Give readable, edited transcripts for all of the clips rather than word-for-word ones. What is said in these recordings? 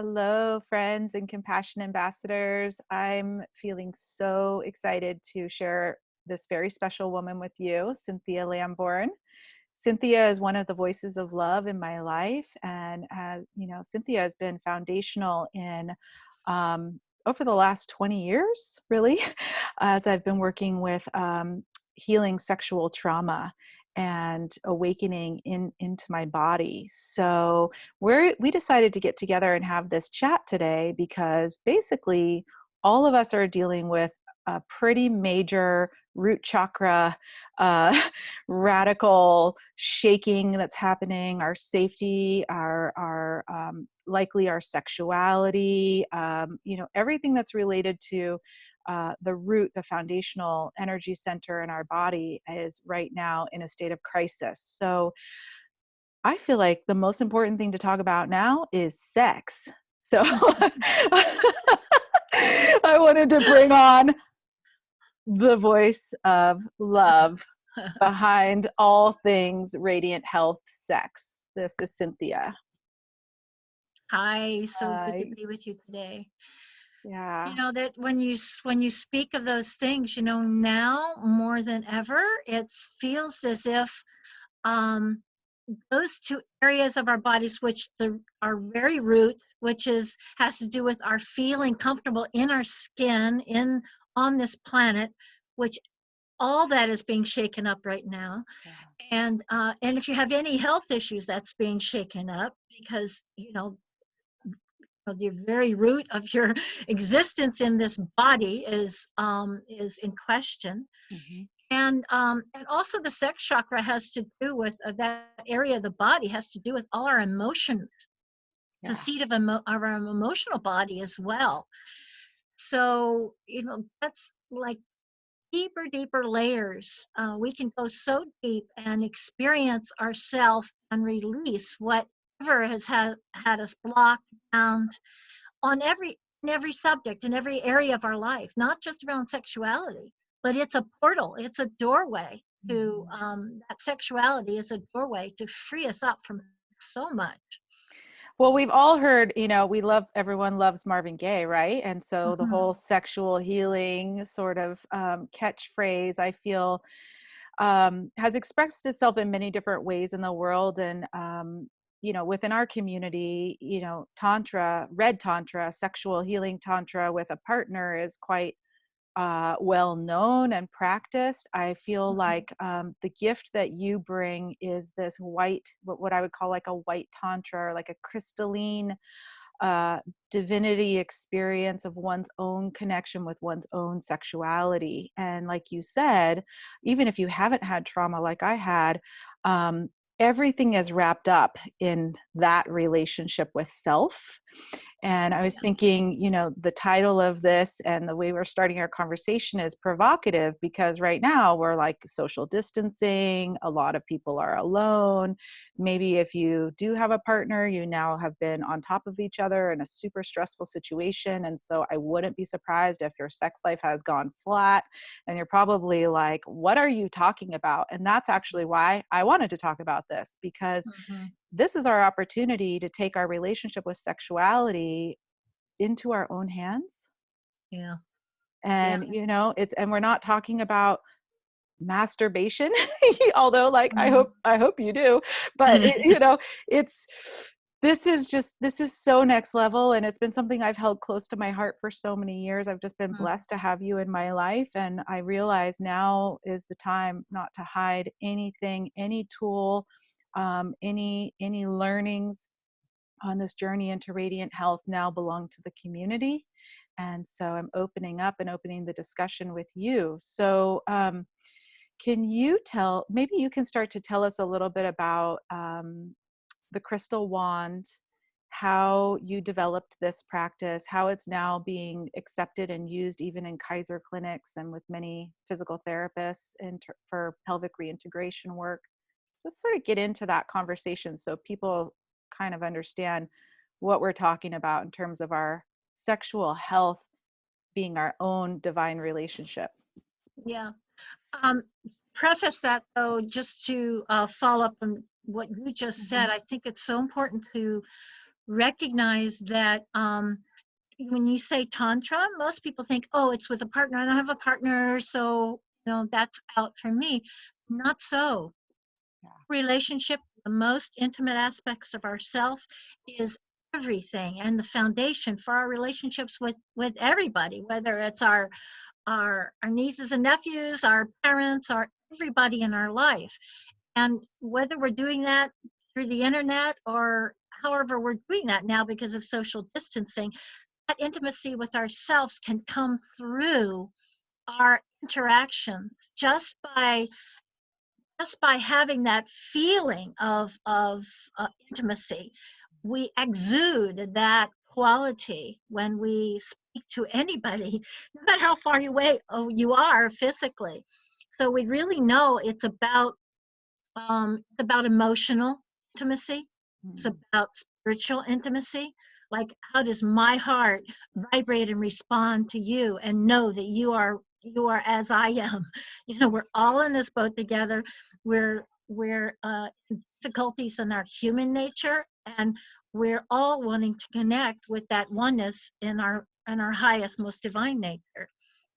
Hello, friends and compassion ambassadors. I'm feeling so excited to share this very special woman with you, Cynthia Lamborne. Cynthia is one of the voices of love in my life, and Cynthia has been foundational in over the last 20 years, really, as I've been working with healing sexual trauma and awakening into my body. So we decided to get together and have this chat today because basically all of us are dealing with a pretty major root chakra uh, radical shaking that's happening, our safety, our likely our sexuality, everything that's related to the root, the foundational energy center in our body is right now in a state of crisis. So I feel like the most important thing to talk about now is sex. So I wanted to bring on the voice of love behind all things radiant health sex. This is Cynthia. Hi, so good to Hi. be with you today. Yeah. You know that when you speak of those things, now more than ever, it feels as if um, those two areas of our bodies, which our very root, which has to do with our feeling comfortable in our skin, in on this planet, which all that is being shaken up right now. Yeah. And if you have any health issues, that's being shaken up because the very root of your existence in this body is in question. Hmm. And also the sex chakra has to do with that area of the body has to do with all our emotions. It's a Yeah. seat of our emotional body as well. So that's like deeper layers. We can go so deep and experience ourself and release whatever has had us blocked, bound, on every subject in every area of our life, not just around sexuality, but it's a portal, it's a doorway to Mhm. that sexuality is a doorway to free us up from so much. Well, we've all heard, everyone loves Marvin Gaye, right? And so the Hmm. whole sexual healing sort of catchphrase, I feel, has expressed itself in many different ways in the world. And, within our community, red tantra, sexual healing tantra with a partner is quite well known and practiced. I feel like the gift that you bring is this white, what I would call like a white tantra, or like a crystalline uh, divinity experience of one's own connection with one's own sexuality. And like you said, even if you haven't had trauma like I had, um, everything is wrapped up in that relationship with self. And I was thinking, the title of this and the way we're starting our conversation is provocative because right now we're like social distancing. A lot of people are alone. Maybe if you do have a partner, you now have been on top of each other in a super stressful situation. And so I wouldn't be surprised if your sex life has gone flat and you're probably like, what are you talking about? And that's actually why I wanted to talk about this, because Hmm. this is our opportunity to take our relationship with sexuality into our own hands. Yeah, yeah. And and we're not talking about masturbation, although like I hope you do, but it's this is so next level, and it's been something I've held close to my heart for so many years. I've just been blessed to have you in my life, and I realize now is the time not to hide anything, any tool, any learnings on this journey into radiant health now belong to the community. And so I'm opening up and opening the discussion with you. So can you maybe you can start to tell us a little bit about the crystal wand, how you developed this practice, how it's now being accepted and used even in Kaiser clinics and with many physical therapists for pelvic reintegration work. Just sort of get into that conversation so people kind of understand what we're talking about in terms of our sexual health being our own divine relationship. Yeah. um, Preface that though, just to follow up on what you just Hmm. said, I think it's so important to recognize that when you say tantra, most people think, oh, it's with a partner. I don't have a partner, so that's out for me. Not so. Yeah. Relationship, the most intimate aspects of ourself, is everything and the foundation for our relationships with everybody, whether it's our nieces and nephews, our parents, our everybody in our life. And whether we're doing that through the internet or however we're doing that now because of social distancing, that intimacy with ourselves can come through our interactions just by having that feeling of intimacy. We exude that quality when we speak to anybody, no matter how far away you are physically. So we really know it's about emotional intimacy. It's Mm. about spiritual intimacy. Like, how does my heart vibrate and respond to you and know that you are as I am? We're all in this boat together. We're in difficulties in our human nature, and we're all wanting to connect with that oneness in our highest, most divine nature.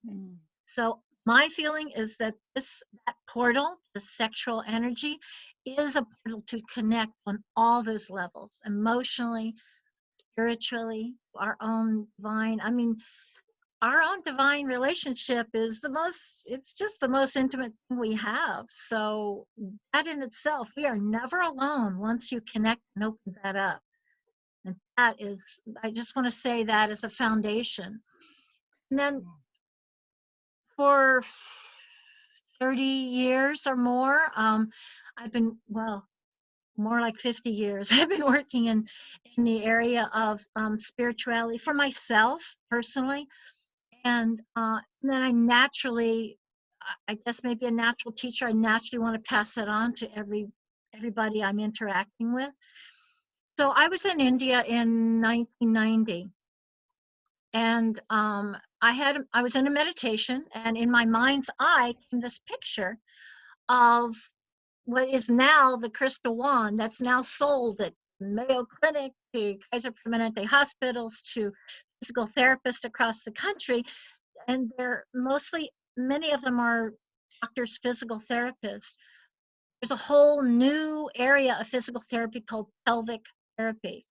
Mm. So my feeling is that that portal, the sexual energy, is a portal to connect on all those levels, emotionally, spiritually, our own divine. I mean, our own divine relationship is it's just the most intimate thing we have. So that in itself, we are never alone once you connect and open that up. And I just want to say that as a foundation. And then for 30 years or more. I've been, well, more like 50 years. I've been working in the area of spirituality for myself personally. And then I naturally, I guess maybe a natural teacher, I naturally want to pass that on to everybody I'm interacting with. So I was in India in 1990. And I was in a meditation, and in my mind's eye came this picture of what is now the crystal wand that's now sold at Mayo Clinic, to Kaiser Permanente hospitals, to physical therapists across the country. And many of them are doctors, physical therapists. There's a whole new area of physical therapy called pelvic therapy.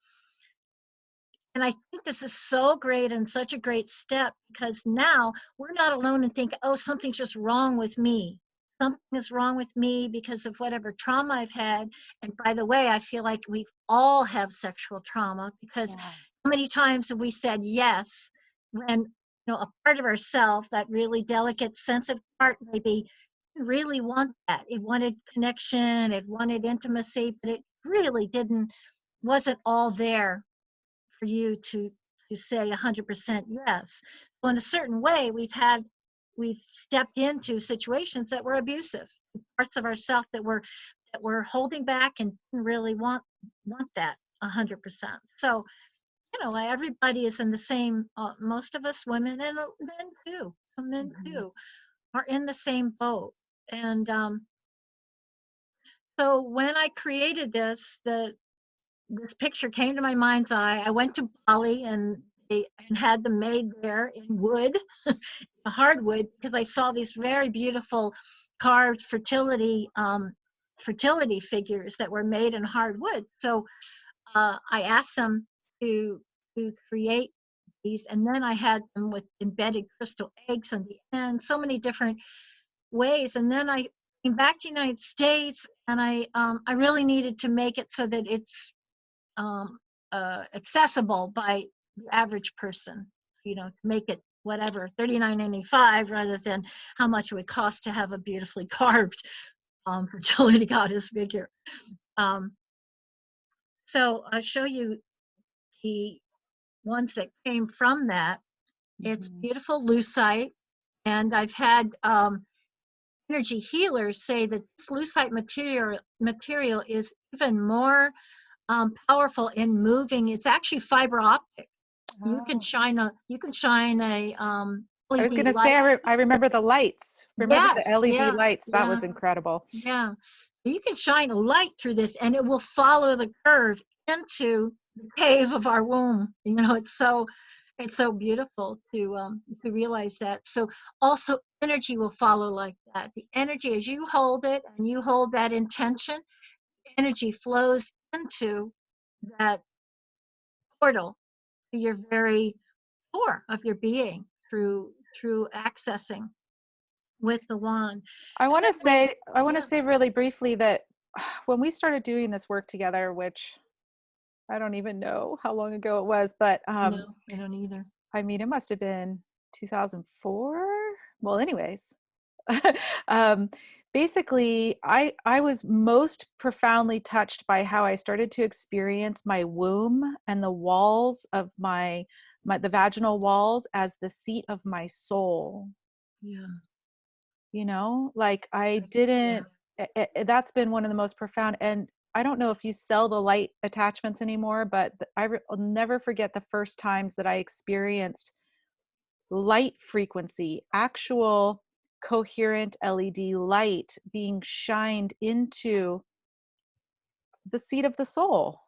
And I think this is so great and such a great step, because now we're not alone and think, oh, something's just wrong with me. Something is wrong with me because of whatever trauma I've had. And by the way, I feel like we all have sexual trauma, because Yeah. how many times have we said yes when a part of ourself, that really delicate, sensitive part, maybe didn't really want that. It wanted connection, it wanted intimacy, but it really wasn't all there for you to say 100% yes. So in a certain way, we've stepped into situations that were abusive, parts of ourselves that were holding back and didn't really want that 100%. So everybody is in the same. Most of us women and men too. Some men Mhm. too are in the same boat. And so when I created this picture came to my mind's eye. I went to Bali and had them made there in wood, hardwood, because I saw these very beautiful carved fertility figures that were made in hardwood. So I asked them to create these, and then I had them with embedded crystal eggs on the end, so many different ways. And then I came back to the United States, and I really needed to make it so that it's um, accessible by the average person, to make it whatever, $39.95, rather than how much it would cost to have a beautifully carved fertility goddess figure. Um, so I'll show you the ones that came from that. It's Mhm. beautiful lucite, and I've had energy healers say that this lucite material is even more powerful in moving. It's actually fiber optic. You can Oh. shine a I was LED gonna say light. I remember the lights. Remember the Yes, LED yeah, lights? That yeah, was incredible. yeah. You can shine a light through this, and it will follow the curve into the cave of our womb. You know, it's so beautiful to realize that. So also energy will follow like that. The energy, as you hold it and you hold that intention, energy flows into that portal to your very core of your being through accessing with the wand. I And want then to say, I want to yeah, say really briefly that when we started doing this work together, which I don't even know how long ago it was, but no, I don't either. I mean, it must have been 2004. Well, anyways, um, basically, I was most profoundly touched by how I started to experience my womb and the walls of the vaginal walls as the seat of my soul. Yeah, You know, like I yeah, didn't. That's been one of the most profound. And I don't know if you sell the light attachments anymore, but I'll never forget the first times that I experienced light frequency, actual coherent LED light being shined into the seat of the soul,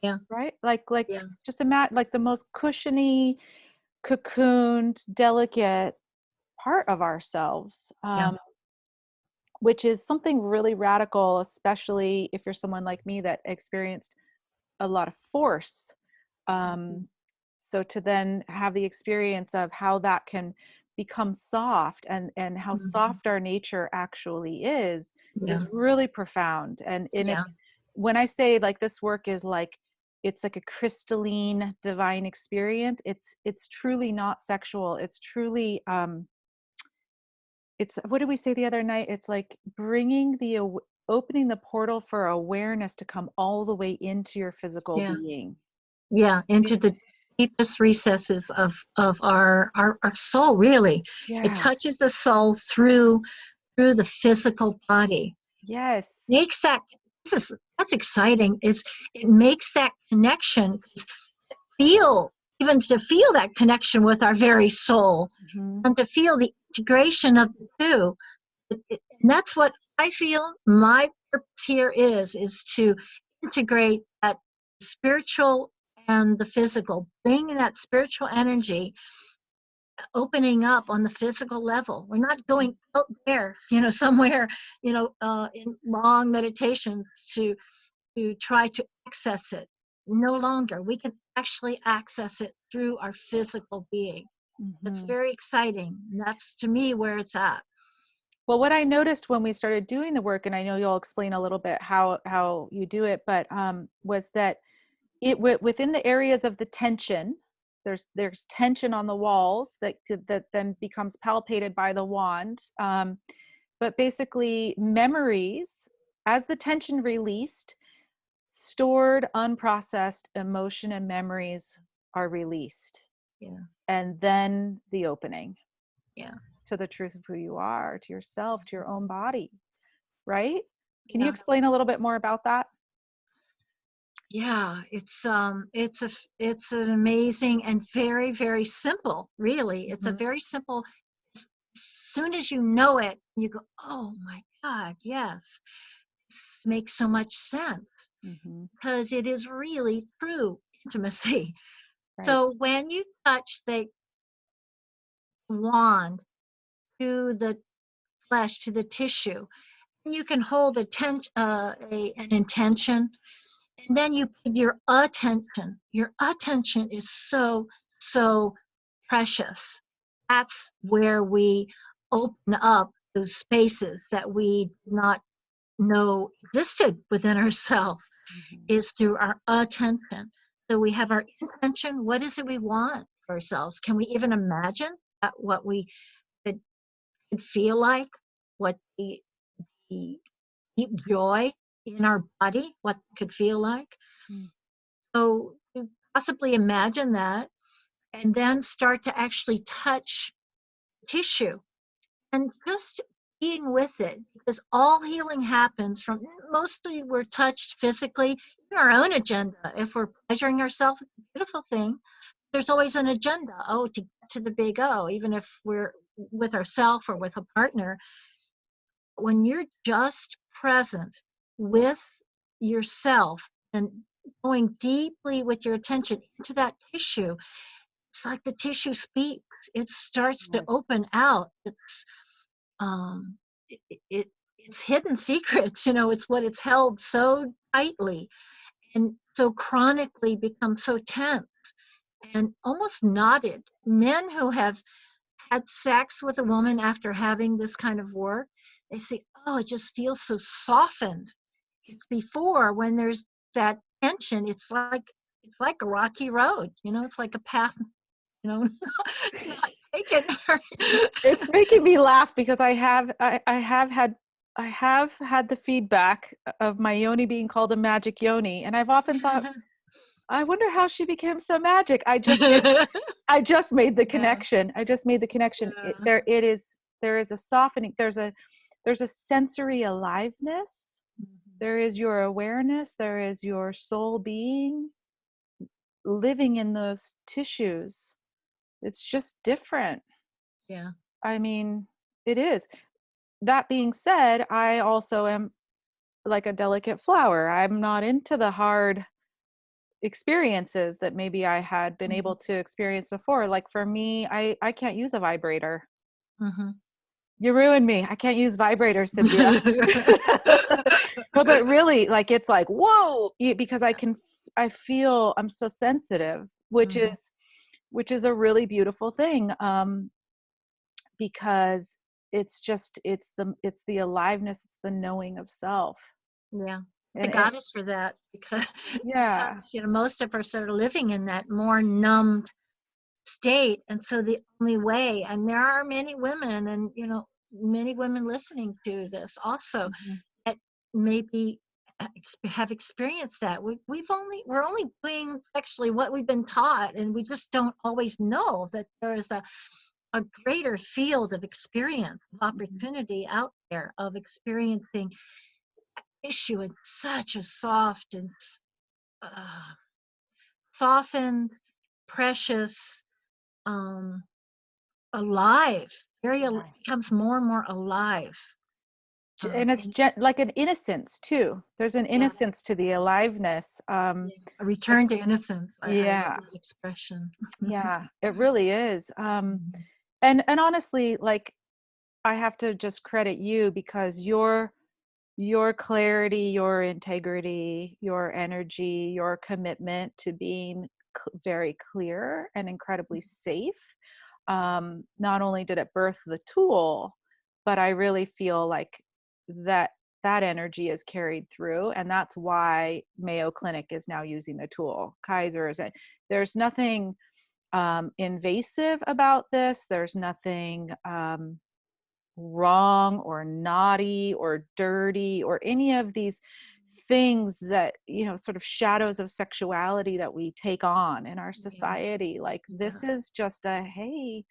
yeah, right? Like yeah, just imagine like the most cushiony, cocooned, delicate part of ourselves, yeah. which is something really radical, especially if you're someone like me that experienced a lot of force. Mhm. Um, so to then have the experience of how that can become soft and how Mhm. soft our nature actually Yeah, is really profound. And yeah, it's when I say like this work is like it's like a crystalline divine experience, it's truly not sexual. It's truly it's what did we say the other night? It's like bringing opening the portal for awareness to come all the way into your physical yeah, being. yeah. Into the deepest recesses of our soul. Really, it Yes. touches the soul through the physical body. Yes. Makes that this is that's exciting. It makes that connection. Feel even to feel that connection with our very soul, Mhm. and to feel the integration of the two. And that's what I feel my purpose here is to integrate that spiritual and the physical, bring that spiritual energy, opening up on the physical level. We're not going out there, somewhere, in long meditations to try to access it. No longer. We can actually access it through our physical being. That's Mhm. very exciting. That's to me where it's at. Well, what I noticed when we started doing the work, and I know you'll explain a little bit how you do it, but was that within the areas of the tension, there's tension on the walls that then becomes palpated by the wand. But basically, memories, as the tension released, stored unprocessed emotion and memories are released, Yeah, and then the opening yeah, to the truth of who you are, to yourself, to your own body, right? Can you yeah. explain a little bit more about that? Yeah, it's an amazing and very, very simple, really. It's a Mhm. very simple, as soon as you know it, you go, oh my God, yes, this makes so much sense Mhm. because it is really true intimacy. Right. So when you touch the wand to the flesh, to the tissue, you can hold an intention. And then you put your attention. Your attention is so, so precious. That's where we open up those spaces that we did not know existed within ourselves, Mhm. is through our attention. So we have our intention. What is it we want for ourselves? Can we even imagine what we could, could feel like? What the deep joy in our body, what it could feel like? Mm. So you possibly imagine that and then start to actually touch tissue and just being with it, because all healing happens from mostly we're touched physically in our own agenda. If we're pleasuring ourselves, it's a beautiful thing. There's always an agenda, to get to the big O, even if we're with ourselves or with a partner. When you're just present with yourself and going deeply with your attention into that tissue, it's like the tissue speaks. It starts to Yes. open out. Um, it's hidden secrets. It's what it's held so tightly and so chronically become so tense and almost knotted. Men who have had sex with a woman after having this kind of work, they say, "Oh, it just feels so softened." Before, when there's that tension, it's like a rocky road. It's like a path. Not taken very. It's making me laugh because I have had the feedback of my yoni being called a magic yoni, and I've often thought, I wonder how she became so magic. I just made the Yeah, connection. I just made the connection. yeah, There is a softening. There's a sensory aliveness. mhm, There is your awareness. There is your soul being living in those tissues. It's just different. yeah, I mean, it is. That being said, I also am like a delicate flower. I'm not into the hard experiences that maybe I had been mhm, able to experience before. Like for me, I can't use a vibrator. mhm. You ruined me. I can't use vibrators, Cynthia. No, but really, like it's like whoa, because I feel I'm so sensitive, Mhm. which is a really beautiful thing. Because it's the aliveness, it's the knowing of self, Yeah. The and goddess for that because yeah. most of us are living in that more numbed state, and so the only way, and there are many women, and many women listening to this also Mhm. that maybe have experienced that. We're only doing actually what we've been taught, and we just don't always know that there is a greater field of experience, of Mhm. opportunity out there of experiencing issue in such a soft and uh, softened, precious, um, alive. Yes. Becomes more and more alive. And it's And like an innocence too. There's an yes, innocence to the aliveness. yeah, a Like, return to innocence. I love yeah, that expression. yeah, it really is. Mhm. And honestly, like I have to just credit you because your clarity, your integrity, your energy, your commitment to being very clear and incredibly safe. Not only did it birth the tool, but I really feel like that that energy is carried through, and that's why Mayo Clinic is now using the tool. Kaiser is. There's nothing invasive about this. There's nothing wrong or naughty or dirty or any of these things that sort of shadows of sexuality that we take on in our Yeah, society. Like yeah, this is just a hey,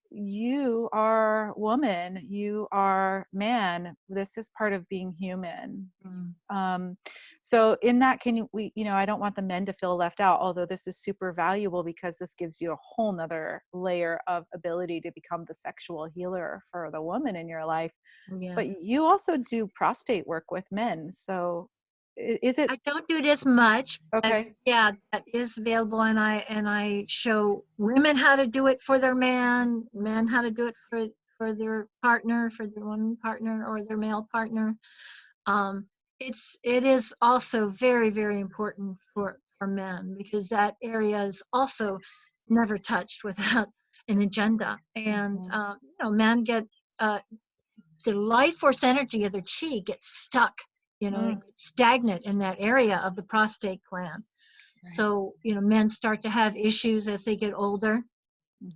you are woman, you are man, this is part of being human. mm, um, so in that, I don't want the men to feel left out, although this is super valuable because this gives you a whole nother layer of ability to become the sexual healer for the woman in your life. yeah. But you also do prostate work with men, so is it I don't do it as much, but okay? yeah, that is available, and I show women how to do it for their man, men how to do it for their partner, for their woman partner or their male partner. Um, it is also very, very important for men because that area is also never touched without an agenda. And Mhm. men get uh, the life force energy of their chi gets stuck. It Mm, gets stagnant in that area of the prostate gland. right. So men start to have issues as they get older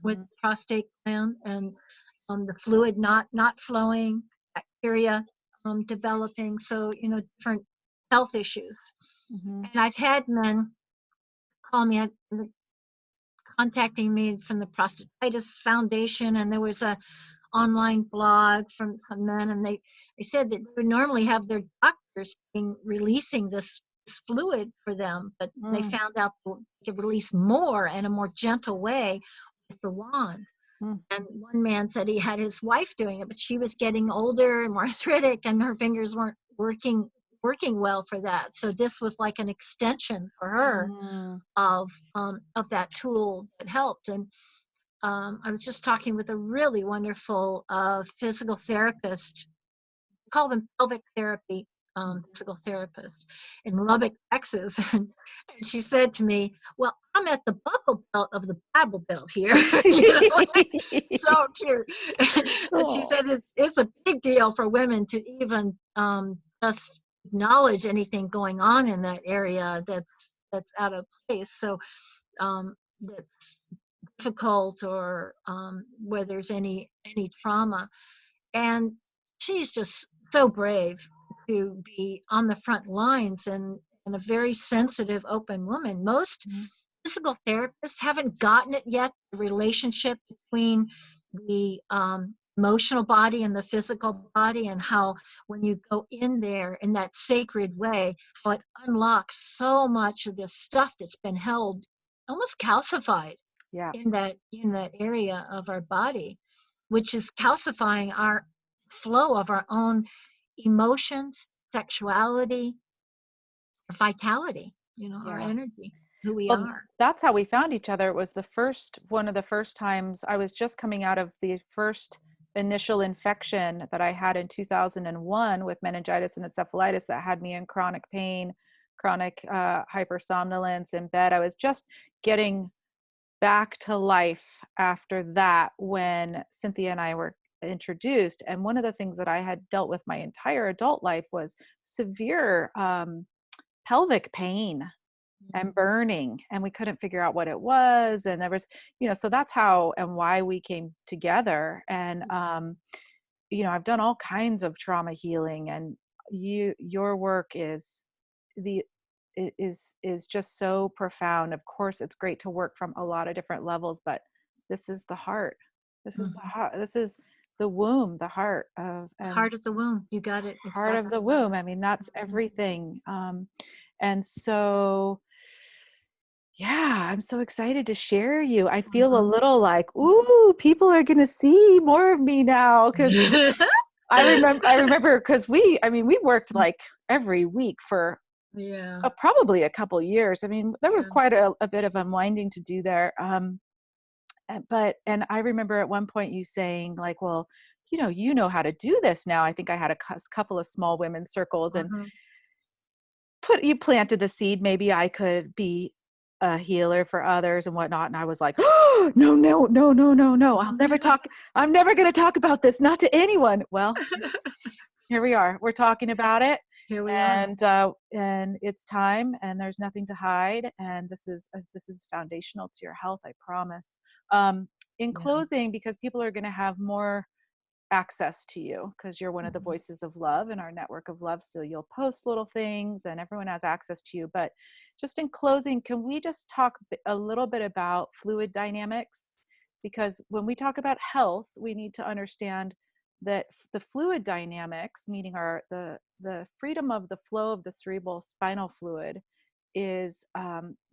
with Mhm. prostate gland and the fluid not flowing, bacteria developing, so different health issues. Mhm. And I've had men call me, contacting me from the Prostatitis Foundation, and there was a online blog from men, and they said that they would normally have their doctors being releasing this fluid for them, but they Mm, found out they could release more in a more gentle way with the wand. mm, And one man said he had his wife doing it, but she was getting older and more arthritic, and her fingers weren't working well for that. So this was like an extension for her Mm. of that tool that helped. And I was just talking with a really wonderful physical therapist, call them pelvic therapy physical therapist in Lubbock, Texas. And she said to me, "Well, I'm at the buckle belt of the Bible Belt here." You know, so cute. And she Oh, said it's a big deal for women to even just acknowledge anything going on in that area that's out of place. So that's difficult, or where there's any trauma. And she's just so brave to be on the front lines, and a very sensitive, open woman. Most mm, physical therapists haven't gotten it yet, the relationship between the emotional body and the physical body, and how when you go in there in that sacred way, how it unlocks so much of this stuff that's been held almost calcified yeah. in that area of our body, which is calcifying our flow of our own emotions, sexuality, vitality, our Yeah. energy, who we Well, are. that's how we found each other. It was one of the first times I was just coming out of the first initial infection that I had in 2001 with meningitis and encephalitis that had me in chronic pain, chronic hypersomnolence in bed. I was just getting back to life after that when Cynthia and I were introduced. And one of the things that I had dealt with my entire adult life was severe pelvic pain and Mhm. burning, and we couldn't figure out what it was. And there was, so that's how and why we came together. And I've done all kinds of trauma healing, and your work the is just so profound. Of course it's great to work from a lot of different levels, but this is the heart. This is the Mhm. heart. This is the womb, the heart of, and Heart of the womb. You got it heart of exactly the right. womb. I mean, that's Mhm. everything. And so yeah, I'm so excited to share you. I feel a Mhm. little like, ooh, people are gonna see more of me now. Because I remember because we worked like every week for Yeah, probably a couple years. I mean, there was yeah. quite a bit of unwinding to do there. And I remember at one point you saying like, well, you know how to do this now. I think I had a couple of small women's circles, and Mhm. you planted the seed, maybe I could be a healer for others and whatnot. And I was like, oh, no, no, no, no, no, no, I'm never going to talk about this, not to anyone. Well, here we are, we're talking about it. Here we are. And it's time, and there's nothing to hide, and this is foundational to your health, I promise. In Yeah. closing, because people are going to have more access to you because you're one of the Mhm. voices of love in our network of love. So you'll post little things and everyone has access to you. But just in closing, can we just talk a little bit about fluid dynamics? Because when we talk about health, we need to understand that the fluid dynamics, meaning the freedom of the flow of the cerebral spinal fluid, is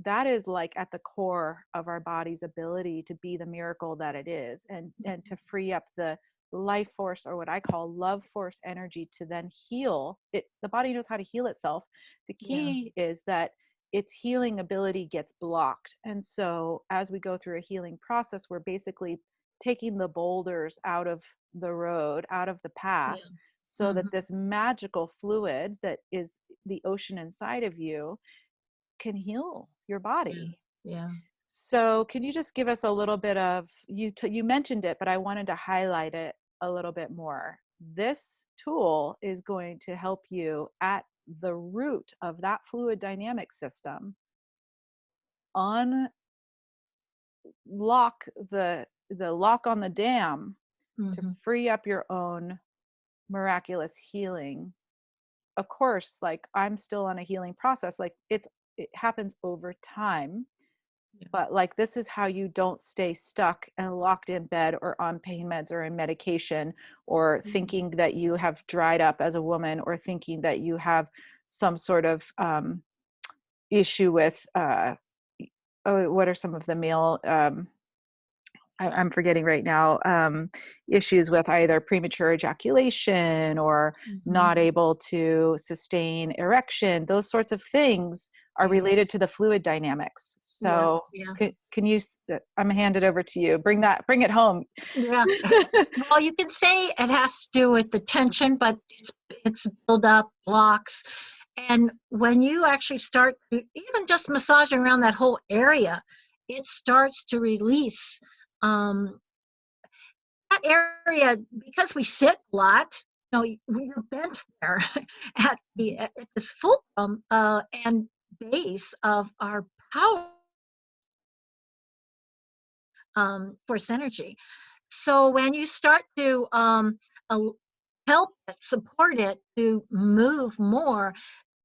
that is like at the core of our body's ability to be the miracle that it is, and to free up the life force, or what I call love force energy, to then heal it. The body knows how to heal itself. The Yeah. key is that its healing ability gets blocked. And so as we go through a healing process, we're basically taking the boulders out of the road, out of the path, Yeah. so that Mhm. this magical fluid that is the ocean inside of you can heal your Yeah. body. Yeah. So, can you just give us a little bit of, you mentioned it, but I wanted to highlight it a little bit more. This tool is going to help you at the root of that fluid dynamic system unlock the lock on the dam to Mhm. free up your own miraculous healing. Of course, like I'm still on a healing process. Like it happens over time. Yeah. But like this is how you don't stay stuck and locked in bed or on pain meds or in medication, or Yeah. thinking that you have dried up as a woman, or thinking that you have some sort of issue with oh, what are some of the male I'm forgetting right now, issues with either premature ejaculation or Hmm. not able to sustain erection. Those sorts of things are Yeah. related to the fluid dynamics. Yes. So Yeah. can you, I'm gonna hand it over to you. Bring it home. Yeah. Well, you can say it has to do with the tension, but it's build up, blocks. And when you actually start even just massaging around that whole area, it starts to release um, that area because we sit a lot. We're bent there at this fulcrum and base of our power force energy. So when you start to al- help it, support it to move more,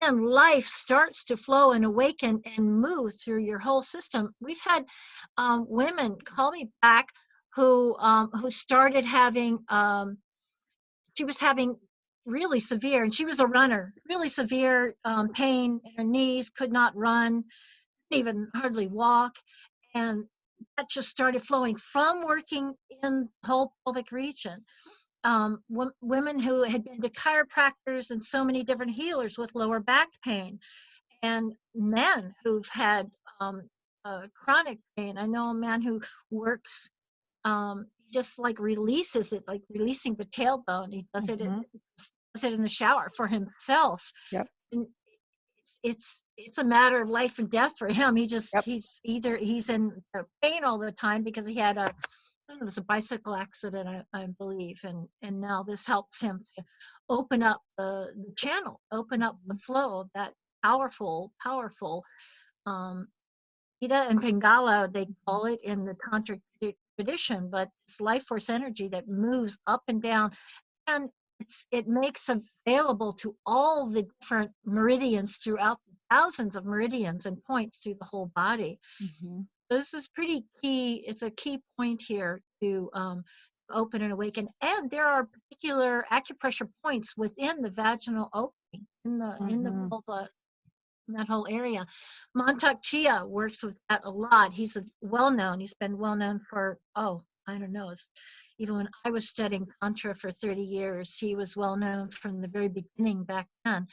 and life starts to flow and awaken and move through your whole system. We've had women call me back who started having she was having really severe, and she was a runner, really severe pain in her knees, could not run, even hardly walk, and that just started flowing from working in the whole pelvic region. Women who had been to chiropractors and so many different healers with lower back pain, and men who've had chronic pain. I know a man who works, just like releases it, like releasing the tailbone. He Hmm. does it in the shower for himself. Yep. And it's a matter of life and death for him. Yep. He's either he's in pain all the time because he had a I don't know, it was a bicycle accident, I believe, and now this helps him to open up the channel, open up the Mhm. flow of that powerful um, Ida and Pingala, they call Mhm. it in the tantric tradition, but it's life force energy that moves up and down, and it makes available to all the different meridians throughout the thousands of meridians and points through the whole body. Mhm. This is pretty key. It's a key point here to open and awaken. And there are particular acupressure points within the vaginal opening in the Mhm. vulva, in that whole area. Montauk Chia works with that a lot. He's a well known. He's been well known for I don't know. Even when I was studying tantra for 30 years, he was well known from the very beginning back then,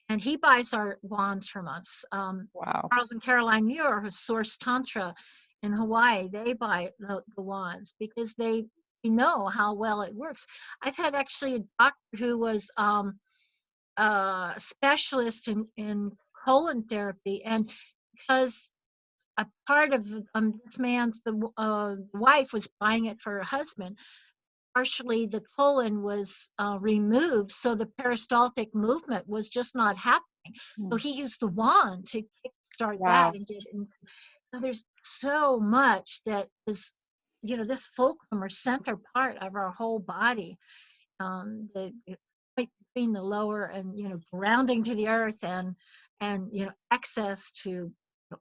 and he buys our wands from us. Wow. Charles and Caroline Muir, who source Tantra in Hawaii, they buy the wands because they know how well it works. I've had actually a doctor who was a specialist in colon therapy, and because a part of this man's wife was buying it for her husband, partially the colon was removed, so the peristaltic movement was just not happening. So Mm. he used the wand to kickstart that Wow. and get. And so there's so much that is, this fulcrum or center part of our whole body, the point between the lower and grounding to the earth and access to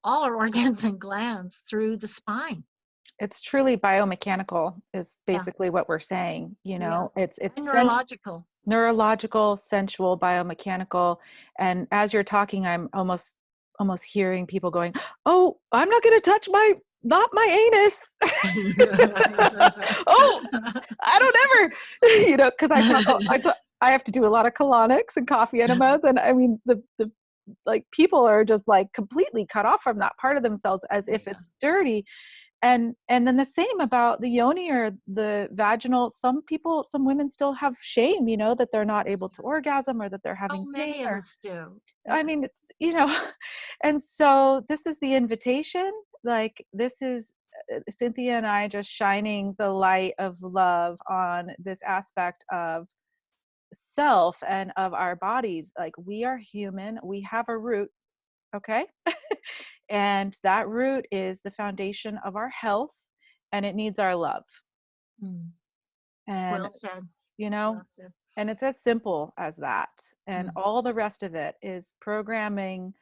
all our organs and glands through the spine. It's truly biomechanical is Yeah, basically what we're saying. yeah, It's and neurological. neurological, sensual, biomechanical. And as you're talking, I'm almost hearing people going, "Oh, I'm not going to touch not my anus." Oh, I don't ever, because I have to do a lot of colonics and coffee enemas, and I mean the like people are just like completely cut off from that part of themselves as if Yeah, it's dirty. And then the same about the yoni or the vaginal. Some women still have shame, that they're not able to orgasm or that they're so having pain many of or, us do. I Yeah, mean, it's, and so this is the invitation. Like this is Cynthia and I just shining the light of love on this aspect of self and of our bodies. Like we are human, we have a root, okay? And that root is the foundation of our health, and it needs our love. mm. And, Well said. you know, Well said. and it's as simple as that. And Mm. all the rest of it is programming,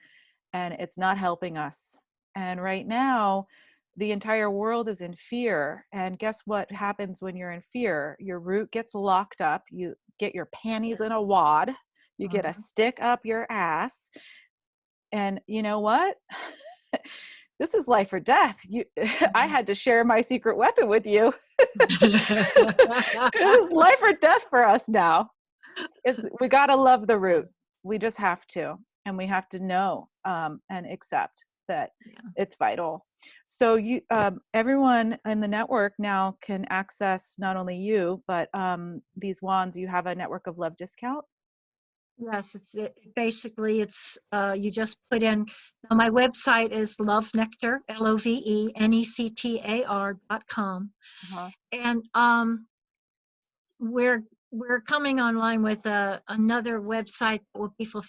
and it's not helping us. And right now, the entire world is in fear. And guess what happens when you're in fear? Your root gets locked up. You get your panties Yeah. in a wad. You get a Uh-huh. stick up your ass. And you know what? this is life or death. I had to share my secret weapon with you. It's life or death for us now. We got to love the Yeah, root. We just have to, and we have to know and accept that yeah. it's vital. So everyone in the network now can access not only you, but these wands. You have a network of love discount. Yes, basically it's you just put in. Now my website is lovenectar, LOVENECTAR.com, Uh-huh. and we're coming online with another website that will be for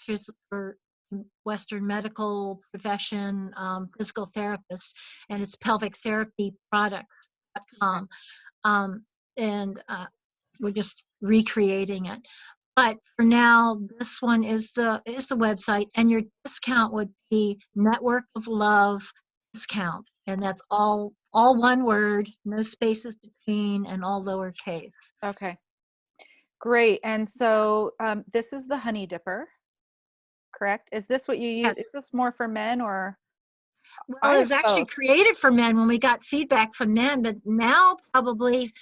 Western medical profession, physical therapists, and it's pelvic therapy Okay. products.com. And we're just recreating it. But for now, this one is the website, and your discount would be Network of Love discount, and that's all one word, no spaces between, and all lowercase. Okay. Great. And so this is the honey dipper, correct? Is this what you use? Is Yes. this more for men or Well, I it have was actually both? created for men when we got feedback from men, but now probably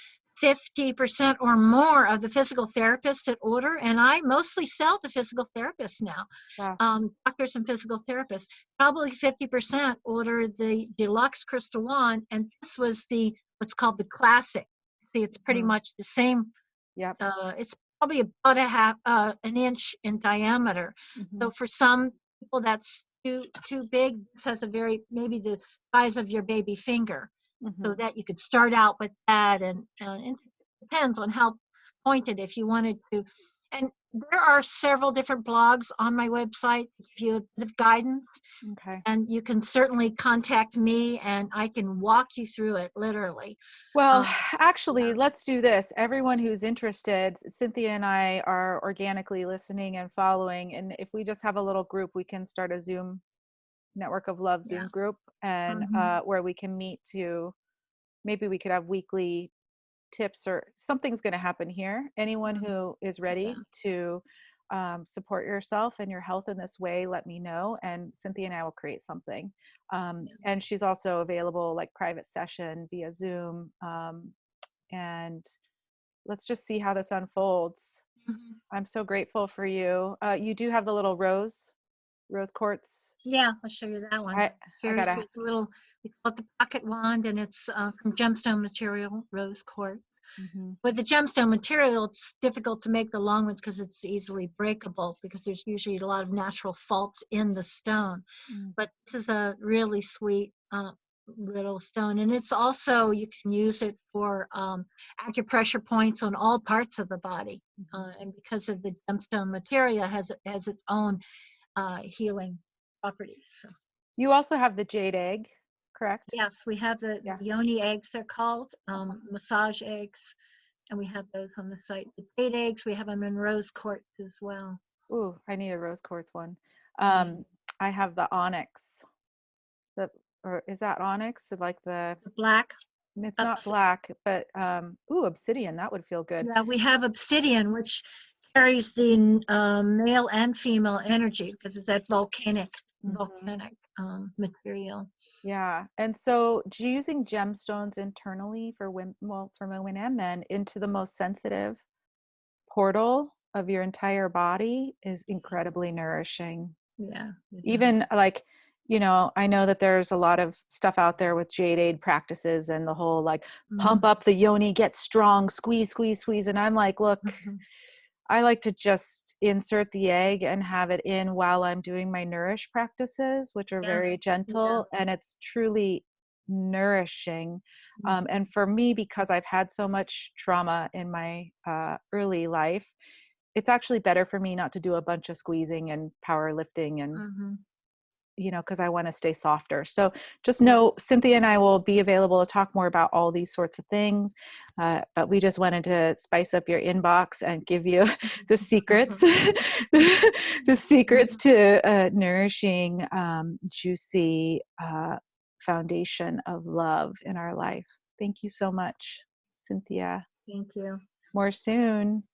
50% or more of the physical therapists that order, and I mostly sell to physical therapists now, Wow. doctors and physical therapists, probably 50% order the deluxe crystal wand, and this was what's called the classic. See, it's pretty Mhm. much the same. Yep. It's probably about an inch in diameter. Hmm. So for some people, that's too big. This has maybe the size of your baby finger, so Hmm. that you could start out with that, and it depends on how pointed if you wanted to. And there are several different blogs on my website to give you a bit of guidance, Okay. and you can certainly contact me, and I can walk you through it literally. Well, Um, actually, yeah, let's do this. Everyone who's interested, Cynthia and I are organically listening and following. And if we just have a little group, we can start a Zoom network of love yeah. Zoom group and Hmm. where we can meet to maybe we could have weekly tips or something's going to happen here. Anyone Hmm. who is Yeah. ready to support yourself and your health in this way, let me know. And Cynthia and I will create something. And she's also available like private session via Zoom. And let's just see how this unfolds. Mhm. I'm so grateful for you. You do have the little rose quartz. Yeah, I'll show you that one. I It's I very gotta. sweet. It's a little, we call it the pocket wand, and it's from gemstone material, rose quartz. Mhm. With the gemstone material, it's difficult to make the long ones because it's easily breakable because there's usually a lot of natural faults in the stone. Mm. But this is a really sweet little stone, and it's also you can use it for acupressure points on all parts of the body. Mhm. And because of the gemstone material, has its own healing properties. So, You also have the jade egg, correct? yes, we have the Yeah. yoni eggs, they're called, massage eggs, and we have those on the site. The date eggs, we have them in rose quartz as well. Ooh, I need a rose quartz one. Yeah. Um, I have the onyx. The or is that onyx? Like The black, it's not ups, black, but ooh, obsidian. That would feel good. yeah, we have obsidian, which carries the male and female energy because it's that Hmm. material. Yeah. And so using gemstones internally for women, well, for women and men into the most sensitive portal of your entire body is incredibly nourishing. Yeah, it Even does. like, I know that there's a lot of stuff out there with jade aid practices and the whole like pump Mhm. up the yoni, get strong, squeeze, squeeze, squeeze. And I'm like, look, Mhm. I like to just insert the egg and have it in while I'm doing my nourish practices, which are Yeah, very yeah. gentle, and it's truly nourishing. Mhm. And for me, because I've had so much trauma in my early life, it's actually better for me not to do a bunch of squeezing and powerlifting and Mhm. because I want to stay softer. So just Yeah. know Cynthia and I will be available to talk more about all these sorts of things. But we just wanted to spice up your inbox and give you the secrets, the secrets to nourishing, juicy foundation of love in our life. Thank you so much, Cynthia. Thank you. More soon.